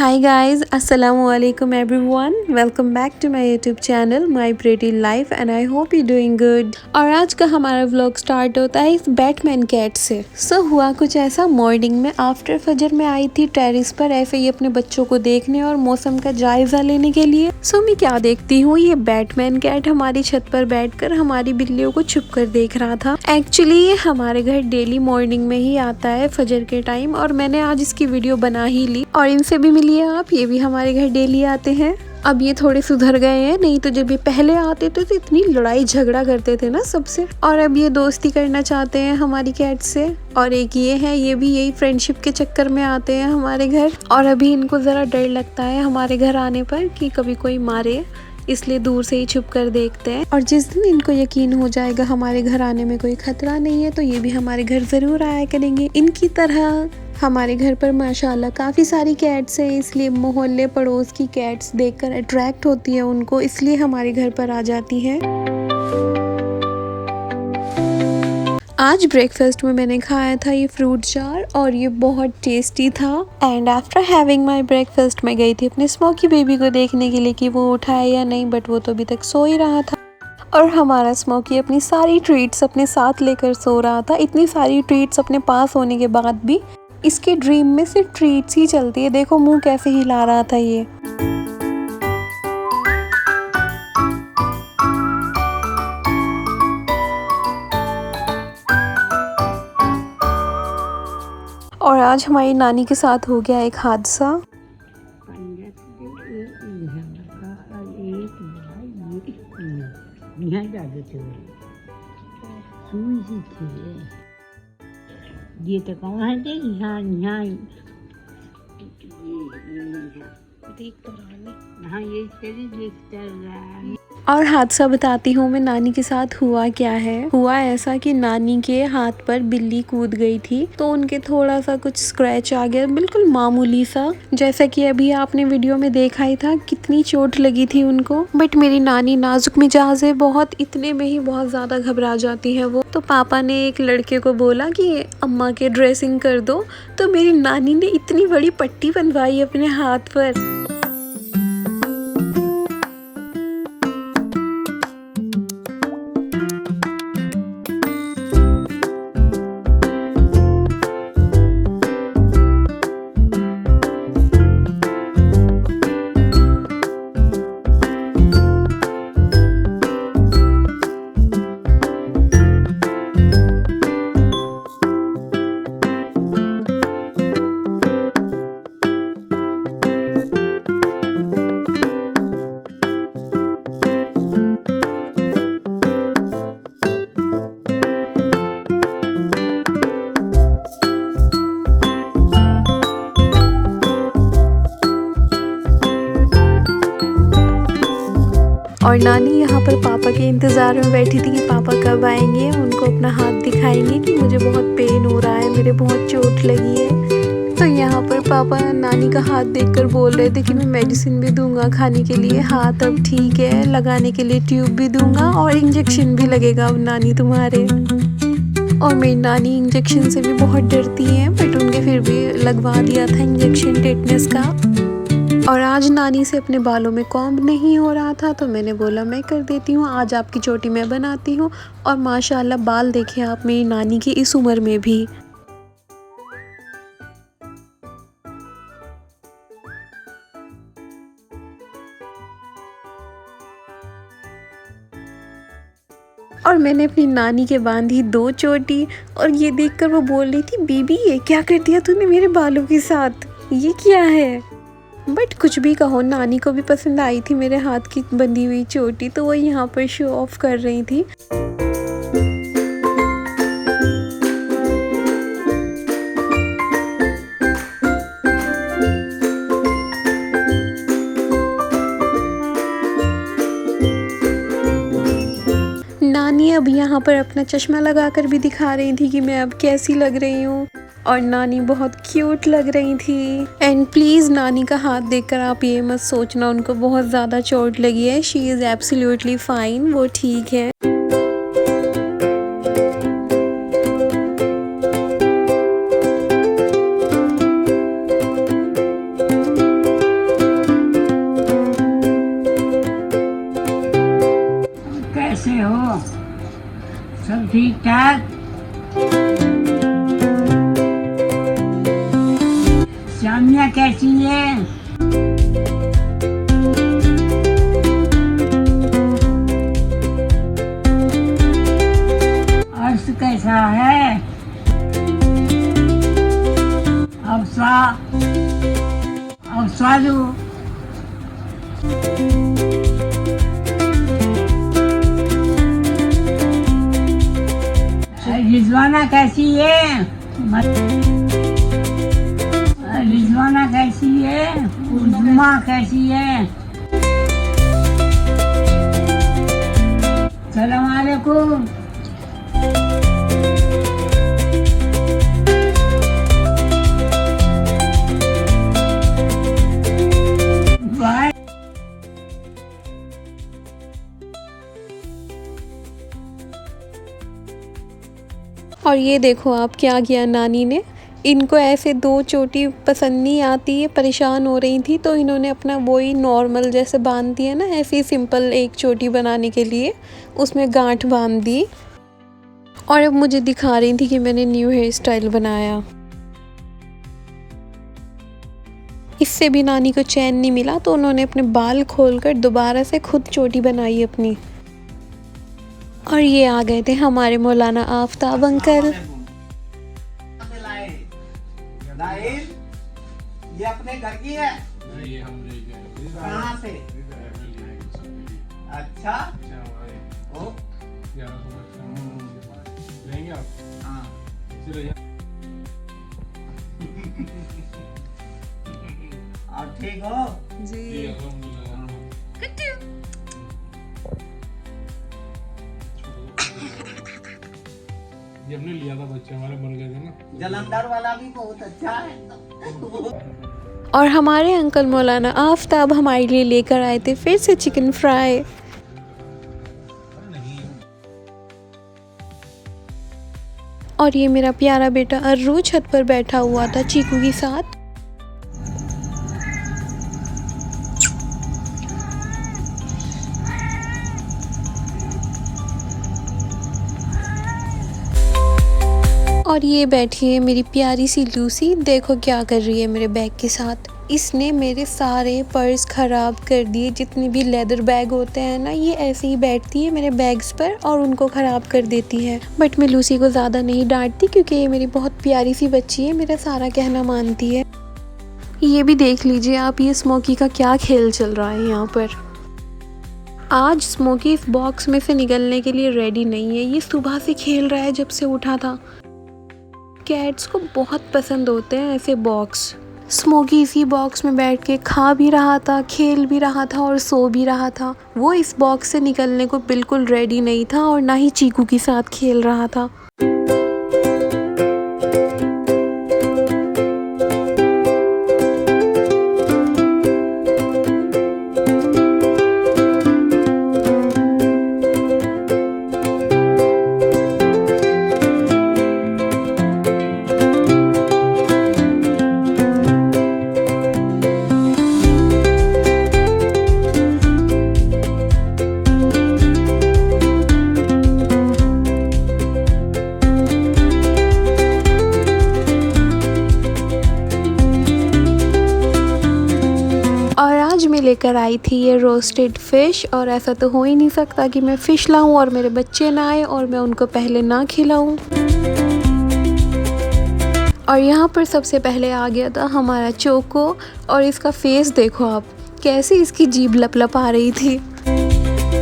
Hi guys, Assalamualaikum everyone. Welcome back to my YouTube channel My Pretty Life and I hope you're doing good. और आज का हमारा vlog start होता है इस बैटमैन कैट से। हुआ कुछ ऐसा, मॉर्निंग में आफ्टर फजर में आई थी टेरिस पर ऐसे ही अपने बच्चों को देखने और मौसम का जायजा लेने के लिए। मैं क्या देखती हूँ, ये बैटमैन कैट हमारी छत पर बैठकर हमारी बिल्लियों को छुप कर देख रहा था। एक्चुअली ये हमारे घर डेली मॉर्निंग में ही आता है फजर के टाइम और मैंने आज इसकी वीडियो बना ही ली और इनसे भी मिलिए आप, ये भी हमारे घर डेली आते हैं। अब ये थोड़े सुधर गए हैं, नहीं तो जब ये पहले आते थे तो इतनी लड़ाई झगड़ा करते थे ना सबसे, और अब ये दोस्ती करना चाहते हैं हमारी कैट से। और एक ये है, ये भी यही फ्रेंडशिप के चक्कर में आते हैं हमारे घर और अभी इनको ज़रा डर लगता है हमारे घर आने पर कि कभी कोई मारे, इसलिए दूर से ही छुप कर देखते हैं। और जिस दिन इनको यकीन हो जाएगा हमारे घर आने में कोई खतरा नहीं है तो ये भी हमारे घर ज़रूर आया करेंगे। इनकी तरह हमारे घर पर माशाल्लाह काफ़ी सारी कैट्स हैं, इसलिए मोहल्ले पड़ोस की कैट्स देखकर अट्रैक्ट होती है उनको, इसलिए हमारे घर पर आ जाती हैं। आज ब्रेकफास्ट में मैंने खाया था ये फ्रूट जार और ये बहुत टेस्टी था। And after having my breakfast मैं गई थी अपने स्मोकी बेबी को देखने के लिए कि वो उठा है या नहीं, बट वो तो अभी तक सो ही रहा था। और हमारा स्मोकी अपनी सारी ट्रीट्स अपने साथ लेकर सो रहा था। इतनी सारी ट्रीट्स अपने पास होने के बाद भी इसके ड्रीम में सिर्फ ट्रीट्स ही चलती है। देखो मुंह कैसे हिला रहा था ये। और आज हमारी नानी के साथ हो गया एक हादसा। ये तो कौन है जे यहाँ यहाँ देख तो रहा हाँ ये तेरी देखता रहा। और हादसा बताती हूँ मैं नानी के साथ हुआ क्या है। हुआ ऐसा कि नानी के हाथ पर बिल्ली कूद गई थी तो उनके थोड़ा सा कुछ स्क्रैच आ गया, बिल्कुल मामूली सा, जैसा कि अभी आपने वीडियो में देखा ही था कितनी चोट लगी थी उनको। बट मेरी नानी नाजुक मिजाज है बहुत, इतने में ही बहुत ज्यादा घबरा जाती है वो। तो पापा ने एक लड़के को बोला कि अम्मा के ड्रेसिंग कर दो, तो मेरी नानी ने इतनी बड़ी पट्टी बनवाई अपने हाथ पर। और नानी यहाँ पर पापा के इंतज़ार में बैठी थी कि पापा कब आएंगे, उनको अपना हाथ दिखाएंगे कि मुझे बहुत पेन हो रहा है, मेरे बहुत चोट लगी है। तो यहाँ पर पापा नानी का हाथ देखकर बोल रहे थे कि मैं मेडिसिन भी दूंगा खाने के लिए, हाथ अब ठीक है, लगाने के लिए ट्यूब भी दूंगा और इंजेक्शन भी लगेगा अब नानी तुम्हारे। और मेरी नानी इंजेक्शन से भी बहुत डरती हैं, बट उनके फिर भी लगवा दिया था इंजेक्शन टेटनस का। और आज नानी से अपने बालों में कॉम्ब नहीं हो रहा था तो मैंने बोला मैं कर देती हूँ, आज आपकी चोटी मैं बनाती हूँ। और माशाल्लाह बाल देखें आप मेरी नानी की इस उम्र में भी। और मैंने अपनी नानी के बांधी 2 चोटी और ये देखकर वो बोल रही थी बीबी ये क्या कर दिया तूने मेरे बालों के साथ, ये क्या है। बट कुछ भी कहो, नानी को भी पसंद आई थी मेरे हाथ की बंधी हुई चोटी, तो वो यहाँ पर शो ऑफ कर रही थी। नानी अब यहाँ पर अपना चश्मा लगाकर भी दिखा रही थी कि मैं अब कैसी लग रही हूँ और नानी बहुत क्यूट लग रही थी। एंड प्लीज़ नानी का हाथ देखकर आप ये मत सोचना उनको बहुत ज़्यादा चोट लगी है, शी इज़ एब्सोल्युटली फाइन, वो ठीक है। तानिया कैसी है? अर्श कैसा है? अफसालू रिजवाना कैसी है? रिजवाना कैसी है? उज़्मा कैसी है? सलाम अलैकुम। बाय। और ये देखो आप क्या किया नानी ने, इनको ऐसे 2 चोटी पसंद नहीं आती है, परेशान हो रही थी, तो इन्होंने अपना वही नॉर्मल जैसे बांध दिया ना, ऐसे ही सिंपल एक चोटी बनाने के लिए उसमें गांठ बांध दी। और अब मुझे दिखा रही थी कि मैंने न्यू हेयर स्टाइल बनाया। इससे भी नानी को चैन नहीं मिला, तो उन्होंने अपने बाल खोलकर दोबारा से खुद चोटी बनाई अपनी। और ये आ गए थे हमारे मौलाना आफ्ताब अंकल। ये अपने घर की है? ये हम ले गए। कहाँ से? अच्छा ओ लेंगे आप? हाँ। और ठीक हो? जी ये हमने लिया था, बच्चे हमारे मर गए थे ना। जलंधर वाला भी बहुत अच्छा है। और हमारे अंकल मौलाना आफ्ताब हमारे लिए लेकर आए थे फिर से चिकन फ्राई। और ये मेरा प्यारा बेटा अर्रू छत पर बैठा हुआ था चीकू के साथ। और ये बैठी है मेरी प्यारी सी लूसी, देखो क्या कर रही है मेरे बैग के साथ। इसने मेरे सारे पर्स ख़राब कर दिए, जितने भी लेदर बैग होते हैं ना, ये ऐसे ही बैठती है मेरे बैग्स पर और उनको ख़राब कर देती है। बट मैं लूसी को ज़्यादा नहीं डांटती क्योंकि ये मेरी बहुत प्यारी सी बच्ची है, मेरा सारा कहना मानती है। ये भी देख लीजिए आप, ये स्मोकी का क्या खेल चल रहा है यहाँ पर। आज स्मोकी इस बॉक्स में से निकलने के लिए रेडी नहीं है, ये सुबह से खेल रहा है जब से उठा था। कैट्स को बहुत पसंद होते हैं ऐसे बॉक्स। स्मोकी इसी बॉक्स में बैठ के खा भी रहा था, खेल भी रहा था और सो भी रहा था। वो इस बॉक्स से निकलने को बिल्कुल रेडी नहीं था और ना ही चीकू के साथ खेल रहा था। में लेकर आई थी ये रोस्टेड फ़िश, और ऐसा तो हो ही नहीं सकता कि मैं फ़िश लाऊं और मेरे बच्चे ना आए और मैं उनको पहले ना खिलाऊं। और यहाँ पर सबसे पहले आ गया था हमारा चोको, और इसका फेस देखो आप, कैसे इसकी जीभ लप आ रही थी।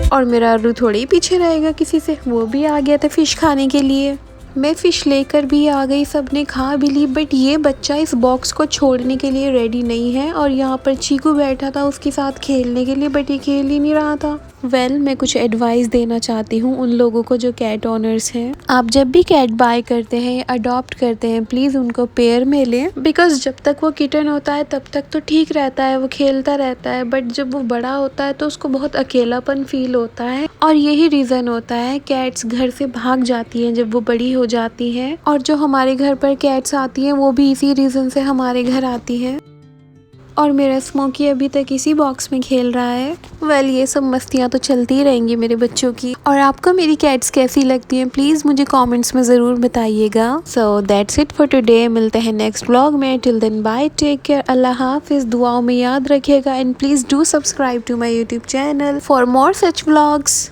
और मेरा अर्रू थोड़ी ही पीछे रहेगा किसी से, वो भी आ गया था फ़िश खाने के लिए। मैं फ़िश लेकर भी आ गई, सबने खा भी ली, बट ये बच्चा इस बॉक्स को छोड़ने के लिए रेडी नहीं है। और यहाँ पर चीकू बैठा था उसके साथ खेलने के लिए, बट ये खेल ही नहीं रहा था। मैं कुछ एडवाइस देना चाहती हूँ उन लोगों को जो कैट ओनर्स हैं। आप जब भी कैट बाय करते हैं, अडॉप्ट करते हैं, प्लीज़ उनको पेयर में लें, बिकॉज जब तक वो किटन होता है तब तक तो ठीक रहता है, वो खेलता रहता है, बट जब वो बड़ा होता है तो उसको बहुत अकेलापन फील होता है। और यही रीज़न होता है कैट्स घर से भाग जाती हैं जब वो बड़ी हो जाती हैं। और जो हमारे घर पर कैट्स आती हैं वो भी इसी रीज़न से हमारे घर आती हैं। और मेरा स्मोकी अभी तक इसी बॉक्स में खेल रहा है। वेल ये सब मस्तियाँ तो चलती रहेंगी मेरे बच्चों की। और आपको मेरी कैट्स कैसी लगती हैं प्लीज़ मुझे कमेंट्स में ज़रूर बताइएगा। So that's it for today, मिलते हैं नेक्स्ट व्लॉग में। Till then bye, take care, अल्लाह हाफिज़, दुआओं में याद रखिएगा and please do subscribe to my YouTube channel for more such vlogs.